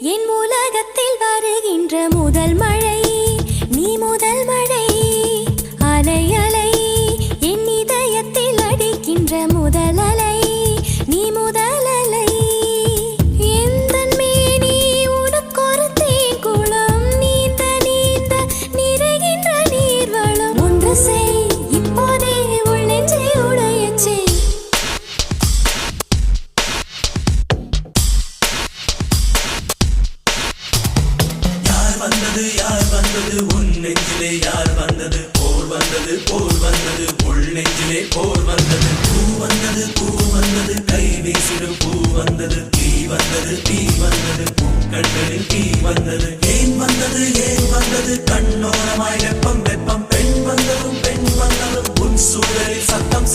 என் உலகத்தில் வருகின்ற முதல் மழை நீ முதல் மழை அலை அலை என் இதயத்தில் அடிக்கின்ற முதல் அலை நீ முதல் அலை எந்தன் மேனி உனக்கொரு தேங்குளம் நீந்த நீந்த நிறைகின்ற நீர்வளம் ஒன்று செய் இப்போதே உள் நெஞ்சை உடையச் செய் யார் வந்தது உன் நெஞ்சிலே யார் வந்தது போர் வந்தது உள் நெஞ்சிலே போர் வந்தது பூ வந்தது கை வீசிடும் பூ வந்தது தீ வந்தது பூக்கண்களில் தீ வந்தது ஏன் வந்தது கண்ணோரமாய் வெப்பம் பெண் வந்ததும் உன் சூழலில் சத்தம்